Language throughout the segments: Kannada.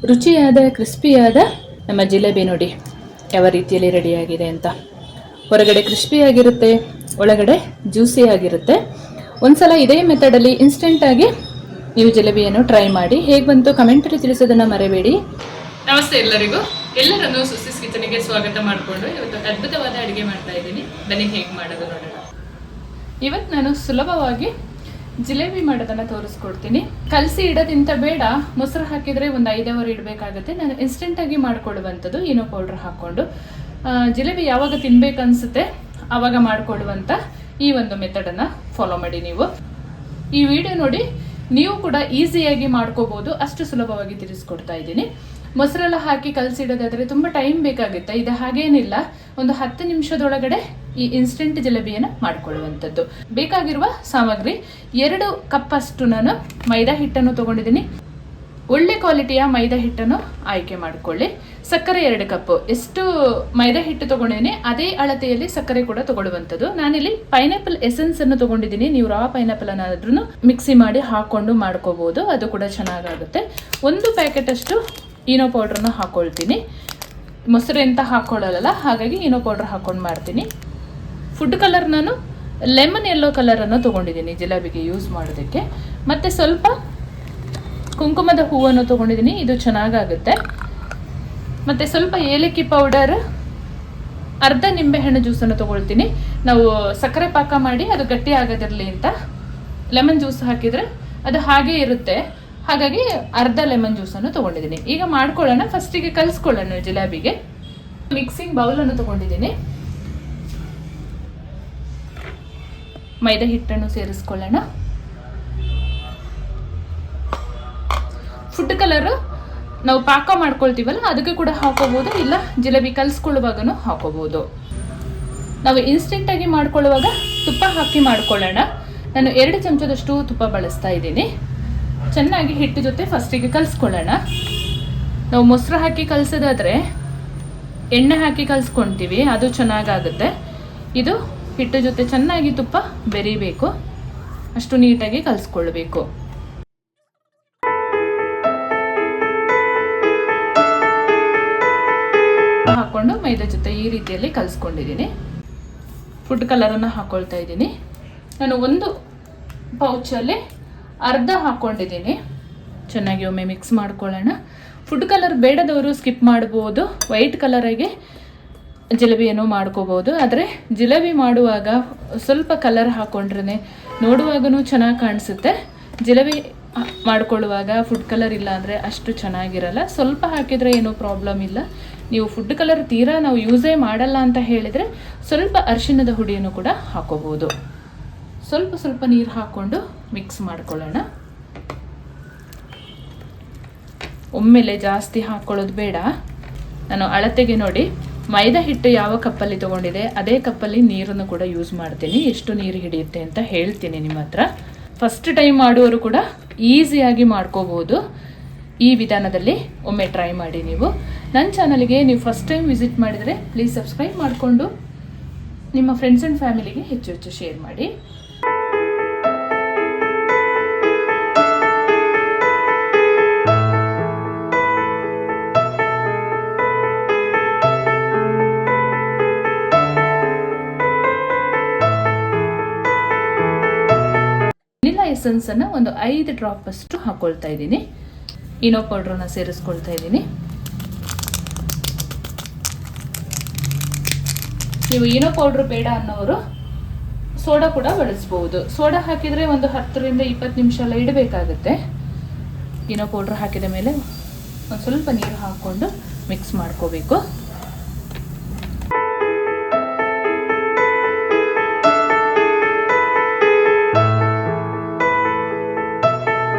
ರುಚಿಯಾದ ಕ್ರಿಸ್ಪಿಯಾದ ನಮ್ಮ ಜಿಲೇಬಿ ನೋಡಿ ಯಾವ ರೀತಿಯಲ್ಲಿ ರೆಡಿಯಾಗಿದೆ ಅಂತ. ಹೊರಗಡೆ ಕ್ರಿಸ್ಪಿಯಾಗಿರುತ್ತೆ, ಒಳಗಡೆ ಜ್ಯೂಸಿ ಆಗಿರುತ್ತೆ. ಒಂದ್ಸಲ ಇದೇ ಮೆಥಡಲ್ಲಿ ಇನ್ಸ್ಟೆಂಟಾಗಿ ನೀವು ಜಿಲೇಬಿಯನ್ನು ಟ್ರೈ ಮಾಡಿ. ಹೇಗೆ ಬಂತು ಕಮೆಂಟಲ್ಲಿ ತಿಳಿಸೋದನ್ನು ಮರೆಯಬೇಡಿ. ನಮಸ್ತೆ ಎಲ್ಲರಿಗೂ, ಎಲ್ಲರನ್ನೂ ಸುಸಿಸ್ ಕಿಚನ್ಗೆ ಸ್ವಾಗತ ಮಾಡಿಕೊಂಡು ಇವತ್ತು ಅದ್ಭುತವಾದ ಅಡುಗೆ ಮಾಡ್ತಾ ಇದ್ದೀನಿ. ಬನ್ನಿ ಹೇಗೆ ಮಾಡೋದು ನೋಡೋಣ. ಇವತ್ತು ನಾನು ಸುಲಭವಾಗಿ ಜಿಲೇಬಿ ಮಾಡೋದನ್ನು ತೋರಿಸ್ಕೊಡ್ತೀನಿ. ಕಲಸಿ ಇಡೋದಿಂತ ಬೇಡ, ಮೊಸರು ಹಾಕಿದರೆ ಒಂದು 5 ಅವರ್ ಇಡಬೇಕಾಗುತ್ತೆ. ನಾನು ಇನ್ಸ್ಟೆಂಟಾಗಿ ಮಾಡ್ಕೊಡುವಂಥದ್ದು ಏನೋ ಪೌಡ್ರ್ ಹಾಕ್ಕೊಂಡು. ಜಿಲೇಬಿ ಯಾವಾಗ ತಿನ್ಬೇಕು ಅನಿಸುತ್ತೆ ಆವಾಗ ಮಾಡಿಕೊಡುವಂಥ ಈ ಒಂದು ಮೆಥಡನ್ನು ಫಾಲೋ ಮಾಡಿ. ನೀವು ಈ ವಿಡಿಯೋ ನೋಡಿ ನೀವು ಕೂಡ ಈಸಿಯಾಗಿ ಮಾಡ್ಕೋಬೋದು, ಅಷ್ಟು ಸುಲಭವಾಗಿ ತಿಳಿಸ್ಕೊಡ್ತಾ ಇದ್ದೀನಿ. ಮೊಸರೆಲ್ಲ ಹಾಕಿ ಕಲಸಿಡೋದಾದರೆ ತುಂಬ ಟೈಮ್ ಬೇಕಾಗುತ್ತೆ. ಇದು ಹಾಗೇನಿಲ್ಲ, ಒಂದು 10 ನಿಮಿಷದೊಳಗಡೆ ಈ ಇನ್ಸ್ಟೆಂಟ್ ಜಿಲೇಬಿಯನ್ನು ಮಾಡಿಕೊಳ್ಳುವಂಥದ್ದು. ಬೇಕಾಗಿರುವ ಸಾಮಗ್ರಿ 2 ಕಪ್ ಅಷ್ಟು ನಾನು ಮೈದಾ ಹಿಟ್ಟನ್ನು ತೊಗೊಂಡಿದ್ದೀನಿ. ಒಳ್ಳೆ ಕ್ವಾಲಿಟಿಯ ಮೈದಾ ಹಿಟ್ಟನ್ನು ಆಯ್ಕೆ ಮಾಡಿಕೊಳ್ಳಿ. ಸಕ್ಕರೆ 2 ಕಪ್. ಎಷ್ಟು ಮೈದಾ ಹಿಟ್ಟು ತೊಗೊಂಡಿದ್ದೀನಿ ಅದೇ ಅಳತೆಯಲ್ಲಿ ಸಕ್ಕರೆ ಕೂಡ ತೊಗೊಳ್ಳುವಂಥದ್ದು. ನಾನಿಲ್ಲಿ ಪೈನಾಪಲ್ ಎಸೆನ್ಸ್ ಅನ್ನು ತೊಗೊಂಡಿದ್ದೀನಿ. ನೀವು ರಾ ಪೈನಾಪಲ್ ಅನ್ನಾದ್ರೂ ಮಿಕ್ಸಿ ಮಾಡಿ ಹಾಕೊಂಡು ಮಾಡ್ಕೋಬಹುದು, ಅದು ಕೂಡ ಚೆನ್ನಾಗಾಗುತ್ತೆ. 1 ಪ್ಯಾಕೆಟ್ ಅಷ್ಟು ಈನೋ ಪೌಡ್ರನ್ನ ಹಾಕೊಳ್ತೀನಿ. ಮೊಸರು ಅಂತ ಹಾಕೊಳ್ಳಲ್ಲ, ಹಾಗಾಗಿ ಈನೋ ಪೌಡ್ರ್ ಹಾಕೊಂಡು ಮಾಡ್ತೀನಿ. ಫುಡ್ ಕಲರ್ ನಾನು ಲೆಮನ್ ಯೆಲ್ಲೋ ಕಲರನ್ನು ತೊಗೊಂಡಿದ್ದೀನಿ ಜಿಲೇಬಿಗೆ ಯೂಸ್ ಮಾಡೋದಕ್ಕೆ. ಮತ್ತು ಸ್ವಲ್ಪ ಕುಂಕುಮದ ಹೂವನ್ನು ತೊಗೊಂಡಿದ್ದೀನಿ, ಇದು ಚೆನ್ನಾಗಾಗುತ್ತೆ. ಮತ್ತು ಸ್ವಲ್ಪ ಏಲಕ್ಕಿ ಪೌಡರ್, ಅರ್ಧ ನಿಂಬೆಹಣ್ಣು ಜ್ಯೂಸನ್ನು ತೊಗೊಳ್ತೀನಿ. ನಾವು ಸಕ್ಕರೆ ಪಾಕ ಮಾಡಿ ಅದು ಗಟ್ಟಿ ಆಗೋದಿರಲಿ ಅಂತ. ಲೆಮನ್ ಜ್ಯೂಸ್ ಹಾಕಿದರೆ ಅದು ಹಾಗೇ ಇರುತ್ತೆ, ಹಾಗಾಗಿ ಅರ್ಧ ಲೆಮನ್ ಜ್ಯೂಸನ್ನು ತೊಗೊಂಡಿದ್ದೀನಿ. ಈಗ ಮಾಡ್ಕೊಳ್ಳೋಣ. ಫಸ್ಟಿಗೆ ಕಲಿಸ್ಕೊಳ್ಳೋಣ ಜಿಲೇಬಿಗೆ. ಮಿಕ್ಸಿಂಗ್ ಬೌಲನ್ನು ತೊಗೊಂಡಿದ್ದೀನಿ. ಮೈದಾ ಹಿಟ್ಟನ್ನು ಸೇರಿಸ್ಕೊಳ್ಳೋಣ. ಫುಡ್ ಕಲರ್ ನಾವು ಪಾಕ ಮಾಡ್ಕೊಳ್ತೀವಲ್ಲ ಅದಕ್ಕೆ ಕೂಡ ಹಾಕೋಬಹುದು, ಇಲ್ಲ ಜಿಲೇಬಿ ಕಲಿಸ್ಕೊಳ್ಳುವಾಗನೂ ಹಾಕೋಬಹುದು. ನಾವು ಇನ್ಸ್ಟೆಂಟಾಗಿ ಮಾಡ್ಕೊಳ್ಳುವಾಗ ತುಪ್ಪ ಹಾಕಿ ಮಾಡ್ಕೊಳ್ಳೋಣ. ನಾನು 2 ಚಮಚದಷ್ಟು ತುಪ್ಪ ಬಳಸ್ತಾ ಇದ್ದೀನಿ. ಚೆನ್ನಾಗಿ ಹಿಟ್ಟು ಜೊತೆ ಫಸ್ಟಿಗೆ ಕಲಿಸ್ಕೊಳ್ಳೋಣ. ನಾವು ಮೊಸರು ಹಾಕಿ ಕಲಿಸೋದಾದರೆ ಎಣ್ಣೆ ಹಾಕಿ ಕಲಿಸ್ಕೊಳ್ತೀವಿ, ಅದು ಚೆನ್ನಾಗಾಗುತ್ತೆ. ಇದು ಹಿಟ್ಟು ಜೊತೆ ಚೆನ್ನಾಗಿ ತುಪ್ಪ ಬೆರಿಬೇಕು, ಅಷ್ಟು ನೀಟಾಗಿ ಕಲಿಸ್ಕೊಳ್ಬೇಕು. ಹಾಕೊಂಡು ಮೈದಾ ಜೊತೆ ಈ ರೀತಿಯಲ್ಲಿ ಕಲಿಸ್ಕೊಂಡಿದ್ದೀನಿ. ಫುಡ್ ಕಲರನ್ನು ಹಾಕೊಳ್ತಾ ಇದ್ದೀನಿ. ನಾನು 1 ಪೌಚಲ್ಲಿ ಅರ್ಧ ಹಾಕ್ಕೊಂಡಿದ್ದೀನಿ. ಚೆನ್ನಾಗಿ ಒಮ್ಮೆ ಮಿಕ್ಸ್ ಮಾಡ್ಕೊಳ್ಳೋಣ. ಫುಡ್ ಕಲರ್ ಬೇಡದವರು ಸ್ಕಿಪ್ ಮಾಡ್ಬೋದು, ವೈಟ್ ಕಲರಿಗೆ ಜಿಲೇಬಿಯನ್ನು ಮಾಡ್ಕೋಬೋದು. ಆದರೆ ಜಿಲೇಬಿ ಮಾಡುವಾಗ ಸ್ವಲ್ಪ ಕಲರ್ ಹಾಕ್ಕೊಂಡ್ರೆ ನೋಡುವಾಗೂ ಚೆನ್ನಾಗಿ ಕಾಣಿಸುತ್ತೆ. ಜಿಲೇಬಿ ಮಾಡ್ಕೊಳ್ಳುವಾಗ ಫುಡ್ ಕಲರ್ ಇಲ್ಲ ಅಂದರೆ ಅಷ್ಟು ಚೆನ್ನಾಗಿರಲ್ಲ. ಸ್ವಲ್ಪ ಹಾಕಿದರೆ ಏನೂ ಪ್ರಾಬ್ಲಮ್ ಇಲ್ಲ. ನೀವು ಫುಡ್ ಕಲರ್ ತೀರಾ ನಾವು ಯೂಸೇ ಮಾಡಲ್ಲ ಅಂತ ಹೇಳಿದರೆ ಸ್ವಲ್ಪ ಅರಿಶಿಣದ ಹುಡಿಯನ್ನು ಕೂಡ ಹಾಕೋಬೋದು. ಸ್ವಲ್ಪ ನೀರು ಹಾಕ್ಕೊಂಡು ಮಿಕ್ಸ್ ಮಾಡ್ಕೊಳ್ಳೋಣ. ಒಮ್ಮೆಲೆ ಜಾಸ್ತಿ ಹಾಕ್ಕೊಳ್ಳೋದು ಬೇಡ. ನಾನು ಅಳತೆಗೆ ನೋಡಿ ಮೈದಾ ಹಿಟ್ಟು ಯಾವ ಕಪ್ಪಲ್ಲಿ ತೊಗೊಂಡಿದೆ ಅದೇ ಕಪ್ಪಲ್ಲಿ ನೀರನ್ನು ಕೂಡ ಯೂಸ್ ಮಾಡ್ತೀನಿ. ಎಷ್ಟು ನೀರು ಹಿಡಿಯುತ್ತೆ ಅಂತ ಹೇಳ್ತೀನಿ ನಿಮ್ಮ ಹತ್ರ. ಫಸ್ಟ್ ಟೈಮ್ ಮಾಡುವವರು ಕೂಡ ಈಸಿಯಾಗಿ ಮಾಡ್ಕೋಬೋದು. ಈ ವಿಧಾನದಲ್ಲಿ ಒಮ್ಮೆ ಟ್ರೈ ಮಾಡಿ. ನೀವು ನನ್ನ ಚಾನಲ್ಗೆ ನೀವು ಫಸ್ಟ್ ಟೈಮ್ ವಿಸಿಟ್ ಮಾಡಿದರೆ ಪ್ಲೀಸ್ ಸಬ್ಸ್ಕ್ರೈಬ್ ಮಾಡಿಕೊಂಡು ನಿಮ್ಮ ಫ್ರೆಂಡ್ಸ್ ಆ್ಯಂಡ್ ಫ್ಯಾಮಿಲಿಗೆ ಹೆಚ್ಚು ಶೇರ್ ಮಾಡಿ. ಎಸೆನ್ಸ್ ಅನ್ನು ಒಂದು 5 ಡ್ರಾಪ್ ಅಷ್ಟು ಹಾಕೊಳ್ತಾ ಇದ್ದೀನಿ. ಈನೋ ಪೌಡ್ರನ್ನ ಸೇರಿಸ್ಕೊಳ್ತಾ ಇದ್ದೀನಿ. ನೀವು ಈನೋ ಪೌಡ್ರ್ ಬೇಡ ಅನ್ನೋರು ಸೋಡಾ ಕೂಡ ಬಳಸ್ಬೋದು. ಸೋಡಾ ಹಾಕಿದರೆ ಒಂದು 10 ರಿಂದ 20 ನಿಮಿಷ ಎಲ್ಲ ಇಡಬೇಕಾಗುತ್ತೆ. ಈನೋ ಪೌಡ್ರ್ ಹಾಕಿದ ಮೇಲೆ ಒಂದು ಸ್ವಲ್ಪ ನೀರು ಹಾಕ್ಕೊಂಡು ಮಿಕ್ಸ್ ಮಾಡ್ಕೋಬೇಕು.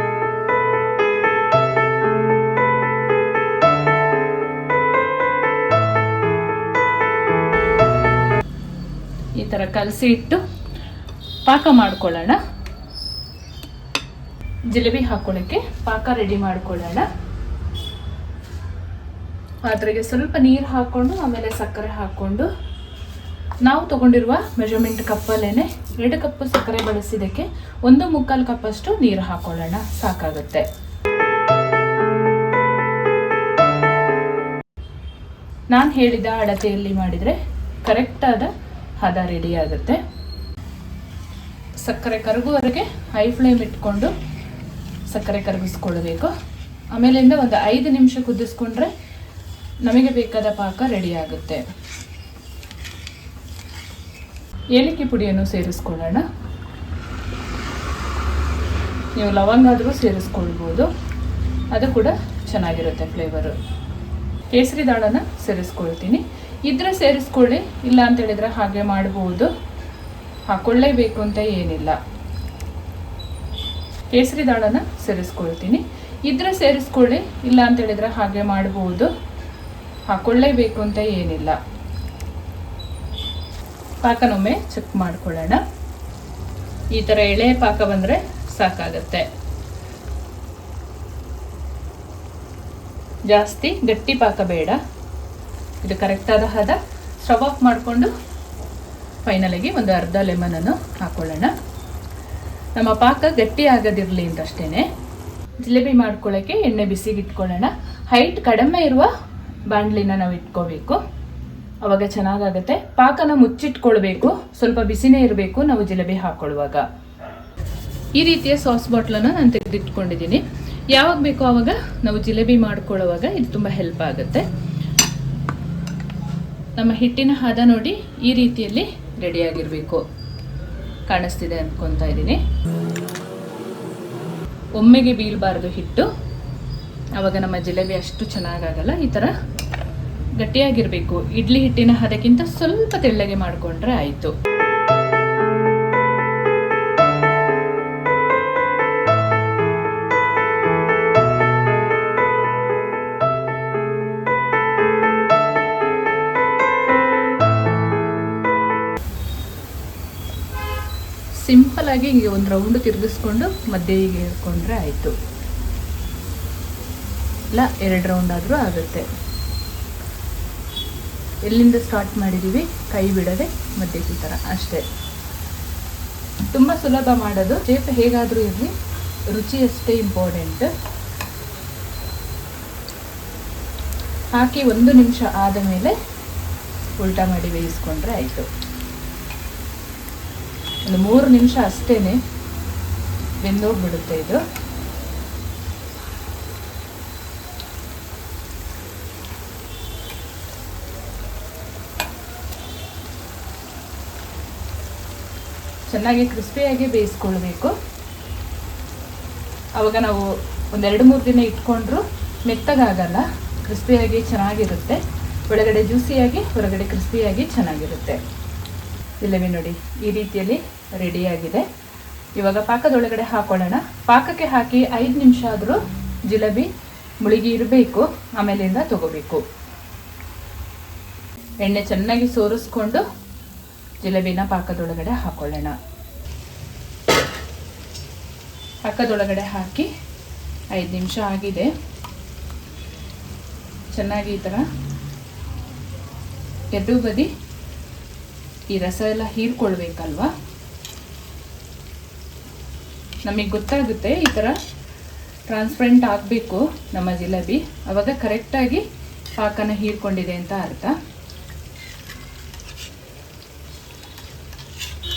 ಈ ಥರ ಕಲಸಿ ಇಟ್ಟು ಪಾಕ ಮಾಡ್ಕೊಳ್ಳೋಣ. ಜಿಲೇಬಿ ಹಾಕೊಳ್ಳೋಕ್ಕೆ ಪಾಕ ರೆಡಿ ಮಾಡ್ಕೊಳ್ಳೋಣ. ಪಾತ್ರೆಗೆ ಸ್ವಲ್ಪ ನೀರು ಹಾಕ್ಕೊಂಡು ಆಮೇಲೆ ಸಕ್ಕರೆ ಹಾಕ್ಕೊಂಡು ನಾವು ತಗೊಂಡಿರುವ ಮೆಜರ್ಮೆಂಟ್ ಕಪ್ಪಲ್ಲೇನೆ 2 ಕಪ್ ಸಕ್ಕರೆ ಬಳಸಿದ್ದಕ್ಕೆ 1/4 ಕಪ್ ಅಷ್ಟು ನೀರು ಹಾಕೊಳ್ಳೋಣ, ಸಾಕಾಗುತ್ತೆ. ನಾನು ಹೇಳಿದ ಅಳತೆಯಲ್ಲಿ ಮಾಡಿದರೆ ಕರೆಕ್ಟಾದ ಹದ ರೆಡಿ ಆಗುತ್ತೆ. ಸಕ್ಕರೆ ಕರಗುವವರೆಗೆ ಹೈ ಫ್ಲೇಮ್ ಇಟ್ಕೊಂಡು ಸಕ್ಕರೆ ಕರಗಿಸ್ಕೊಳ್ಬೇಕು. ಆಮೇಲಿಂದ ಒಂದು 5 ನಿಮಿಷ ಕುದಿಸ್ಕೊಂಡ್ರೆ ನಮಗೆ ಬೇಕಾದ ಪಾಕ ರೆಡಿ ಆಗುತ್ತೆ. ಏಲಕ್ಕಿ ಪುಡಿಯನ್ನು ಸೇರಿಸ್ಕೊಳ್ಳೋಣ. ನೀವು ಲವಂಗ ಆದರೂ ಸೇರಿಸ್ಕೊಳ್ಬೋದು, ಅದು ಕೂಡ ಚೆನ್ನಾಗಿರುತ್ತೆ ಫ್ಲೇವರು. ಕೇಸರಿ ದಾಳನ ಸೇರಿಸ್ಕೊಳ್ತೀನಿ. ಇದ್ರೆ ಸೇರಿಸ್ಕೊಳ್ಳಿ, ಇಲ್ಲ ಅಂತ ಹೇಳಿದ್ರೆ ಹಾಗೆ ಮಾಡ್ಬೋದು, ಹಾಕೊಳ್ಳೇಬೇಕು ಅಂತ ಏನಿಲ್ಲ. ಕೇಸರಿ ದಾಳನ ಸೇರಿಸ್ಕೊಳ್ತೀನಿ. ಇದ್ರೆ ಸೇರಿಸ್ಕೊಳ್ಳಿ, ಇಲ್ಲ ಅಂತ ಹೇಳಿದ್ರೆ ಹಾಗೆ ಮಾಡ್ಬೋದು, ಹಾಕೊಳ್ಳೇಬೇಕು ಅಂತ ಏನಿಲ್ಲ. ಪಾಕನೊಮ್ಮೆ ಚೆಕ್ ಮಾಡ್ಕೊಳ್ಳೋಣ. ಈ ಥರ ಎಳೆ ಪಾಕ ಬಂದರೆ ಸಾಕಾಗತ್ತೆ. ಜಾಸ್ತಿ ಗಟ್ಟಿ ಪಾಕ ಬೇಡ, ಇದು ಕರೆಕ್ಟಾದ ಹದ. ಸ್ಟವ್ ಆಫ್ ಮಾಡಿಕೊಂಡು ಫೈನಲಾಗಿ ಒಂದು ಅರ್ಧ ಲೆಮನನ್ನು ಹಾಕೊಳ್ಳೋಣ. ನಮ್ಮ ಪಾಕ ಗಟ್ಟಿ ಆಗದಿರಲಿ ಅಂತಷ್ಟೇ. ಜಿಲೇಬಿ ಮಾಡ್ಕೊಳ್ಳೋಕ್ಕೆ ಎಣ್ಣೆ ಬಿಸಿಗೆ ಇಟ್ಕೊಳ್ಳೋಣ. ಹೈಟ್ ಕಡಿಮೆ ಇರುವ ಬಾಣಲಿನ ನಾವು ಇಟ್ಕೋಬೇಕು, ಅವಾಗ ಚೆನ್ನಾಗಾಗುತ್ತೆ. ಪಾಕನ ಮುಚ್ಚಿಟ್ಕೊಳ್ಬೇಕು, ಸ್ವಲ್ಪ ಬಿಸಿನೇ ಇರಬೇಕು ನಾವು ಜಿಲೇಬಿ ಹಾಕೊಳ್ಳುವಾಗ. ಈ ರೀತಿಯ ಸಾಸ್ ಬಾಟ್ಲನ್ನು ನಾನು ತೆಗೆದಿಟ್ಕೊಂಡಿದ್ದೀನಿ. ಯಾವಾಗ ಬೇಕೋ ಆವಾಗ ನಾವು ಜಿಲೇಬಿ ಮಾಡ್ಕೊಳ್ಳುವಾಗ ಇದು ತುಂಬ ಹೆಲ್ಪ್ ಆಗುತ್ತೆ. ನಮ್ಮ ಹಿಟ್ಟಿನ ಹದ ನೋಡಿ ಈ ರೀತಿಯಲ್ಲಿ ರೆಡಿಯಾಗಿರಬೇಕು. ಕಾಣಿಸ್ತಿದೆ ಅಂದ್ಕೊತಾ ಇದ್ದೀನಿ. ಒಮ್ಮೆಗೆ ಬೀಳಬಾರ್ದು ಹಿಟ್ಟು, ಆವಾಗ ನಮ್ಮ ಜಿಲೇಬಿ ಅಷ್ಟು ಚೆನ್ನಾಗಾಗಲ್ಲ. ಈ ಥರ ಗಟ್ಟಿಯಾಗಿರಬೇಕು. ಇಡ್ಲಿ ಹಿಟ್ಟಿನ ಹದಕ್ಕಿಂತ ಸ್ವಲ್ಪ ತೆಳ್ಳಗೆ ಮಾಡಿಕೊಂಡ್ರೆ ಆಯಿತು. ಸಿಂಪಲ್ ಆಗಿ ಹಿಂಗೆ ಒಂದು ರೌಂಡ್ ತಿರುಗಿಸ್ಕೊಂಡು ಮಧ್ಯೆ ಹೀಗೆ ಇಟ್ಕೊಂಡ್ರೆ ಆಯಿತು. ಇಲ್ಲ 2 ರೌಂಡ್ ಆದರೂ ಆಗುತ್ತೆ. ಎಲ್ಲಿಂದ ಸ್ಟಾರ್ಟ್ ಮಾಡಿದ್ದೀವಿ ಕೈ ಬಿಡದೆ ಮಧ್ಯಕ್ಕೆ ಈ ಥರ ಅಷ್ಟೇ. ತುಂಬ ಸುಲಭ ಮಾಡೋದು. ಶೇಪ್ ಹೇಗಾದರೂ ಇರಲಿ, ರುಚಿ ಅಷ್ಟೇ ಇಂಪಾರ್ಟೆಂಟ್. ಹಾಕಿ 1 ನಿಮಿಷ ಆದ ಮೇಲೆ ಉಲ್ಟಾ ಮಾಡಿ ಬೇಯಿಸ್ಕೊಂಡ್ರೆ ಆಯಿತು. ಒಂದು 3 ನಿಮಿಷ ಅಷ್ಟೇ ಬೆಂದೋಗ್ಬಿಡುತ್ತೆ ಇದು. ಚೆನ್ನಾಗಿ ಕ್ರಿಸ್ಪಿಯಾಗಿ ಬೇಯಿಸ್ಕೊಳ್ಬೇಕು. ಆವಾಗ ನಾವು ಒಂದು 2-3 ದಿನ ಇಟ್ಕೊಂಡ್ರು ಮೆತ್ತಗಾಗಲ್ಲ, ಕ್ರಿಸ್ಪಿಯಾಗಿ ಚೆನ್ನಾಗಿರುತ್ತೆ. ಒಳಗಡೆ ಜ್ಯೂಸಿಯಾಗಿ ಹೊರಗಡೆ ಕ್ರಿಸ್ಪಿಯಾಗಿ ಚೆನ್ನಾಗಿರುತ್ತೆ. ಜಿಲೇಬಿ ನೋಡಿ ಈ ರೀತಿಯಲ್ಲಿ ರೆಡಿಯಾಗಿದೆ. ಇವಾಗ ಪಾಕದೊಳಗಡೆ ಹಾಕೊಳ್ಳೋಣ. ಪಾಕಕ್ಕೆ ಹಾಕಿ 5 ನಿಮಿಷ ಆದರೂ ಜಿಲೇಬಿ ಮುಳುಗಿ ಇರಬೇಕು, ಆಮೇಲಿಂದ ತಗೋಬೇಕು. ಎಣ್ಣೆ ಚೆನ್ನಾಗಿ ಸೋರಿಸ್ಕೊಂಡು ಜಿಲೇಬಿನ ಪಾಕದೊಳಗಡೆ ಹಾಕೊಳ್ಳೋಣ. ಪಾಕದೊಳಗಡೆ ಹಾಕಿ 5 ನಿಮಿಷ ಆಗಿದೆ. ಚೆನ್ನಾಗಿ ಈ ಥರ ಎರಡೂ ಬದಿ ಈ ರಸ ಎಲ್ಲ ಹೀರ್ಕೊಳ್ಬೇಕಲ್ವಾ. ನಮಗೆ ಗೊತ್ತಾಗುತ್ತೆ ಈ ಥರ ಟ್ರಾನ್ಸ್ಪರೆಂಟ್ ಆಗಬೇಕು ನಮ್ಮ ಜಿಲೇಬಿ, ಆವಾಗ ಕರೆಕ್ಟಾಗಿ ಪಾಕನ ಹೀರ್ಕೊಂಡಿದೆ ಅಂತ ಅರ್ಥ.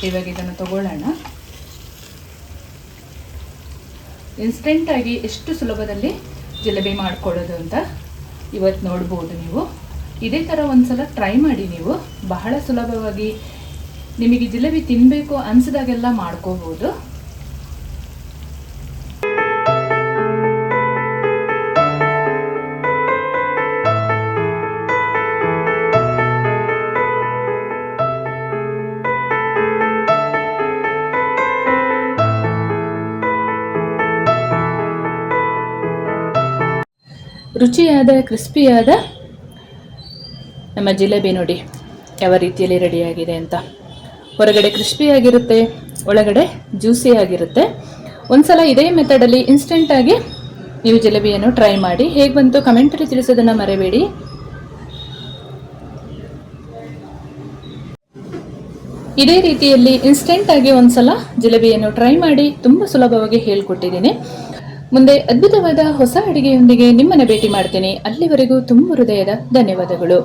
ಇವಾಗ ಇದನ್ನು ತಗೊಳ್ಳೋಣ. ಇನ್ಸ್ಟೆಂಟಾಗಿ ಎಷ್ಟು ಸುಲಭದಲ್ಲಿ ಜಿಲೇಬಿ ಮಾಡ್ಕೊಳ್ಳೋದು ಅಂತ ಇವತ್ತು ನೋಡ್ಬೋದು ನೀವು. ಇದೇ ಥರ ಒಂದ್ಸಲ ಟ್ರೈ ಮಾಡಿ ನೀವು. ಬಹಳ ಸುಲಭವಾಗಿ ನಿಮಗೆ ಜಿಲೇಬಿ ತಿನ್ನಬೇಕು ಅನಿಸಿದಾಗೆಲ್ಲ ಮಾಡ್ಕೋಬೋದು. ರುಚಿಯಾದ ಕ್ರಿಸ್ಪಿಯಾದ ನಮ್ಮ ಜಿಲೇಬಿ ನೋಡಿ ಯಾವ ರೀತಿಯಲ್ಲಿ ರೆಡಿಯಾಗಿದೆ ಅಂತ. ಹೊರಗಡೆ ಕ್ರಿಸ್ಪಿಯಾಗಿರುತ್ತೆ, ಒಳಗಡೆ ಜ್ಯೂಸಿಯಾಗಿರುತ್ತೆ. ಒಂದ್ಸಲ ಇದೇ ಮೆಥಡಲ್ಲಿ ಇನ್ಸ್ಟೆಂಟಾಗಿ ನೀವು ಜಿಲೇಬಿಯನ್ನು ಟ್ರೈ ಮಾಡಿ. ಹೇಗೆ ಬಂತು ಕಮೆಂಟಲ್ಲಿ ತಿಳಿಸೋದನ್ನು ಮರೆಯಬೇಡಿ. ಇದೇ ರೀತಿಯಲ್ಲಿ ಇನ್ಸ್ಟೆಂಟಾಗಿ ಒಂದ್ಸಲ ಜಿಲೇಬಿಯನ್ನು ಟ್ರೈ ಮಾಡಿ. ತುಂಬ ಸುಲಭವಾಗಿ ಹೇಳ್ಕೊಟ್ಟಿದ್ದೀನಿ. ಮುಂದೆ ಅದ್ಭುತವಾದ ಹೊಸ ಅಡಿಗೆಯೊಂದಿಗೆ ನಿಮ್ಮನ್ನು ಭೇಟಿ ಮಾಡ್ತೀನಿ. ಅಲ್ಲಿವರೆಗೂ ತುಂಬ ಹೃದಯದ ಧನ್ಯವಾದಗಳು.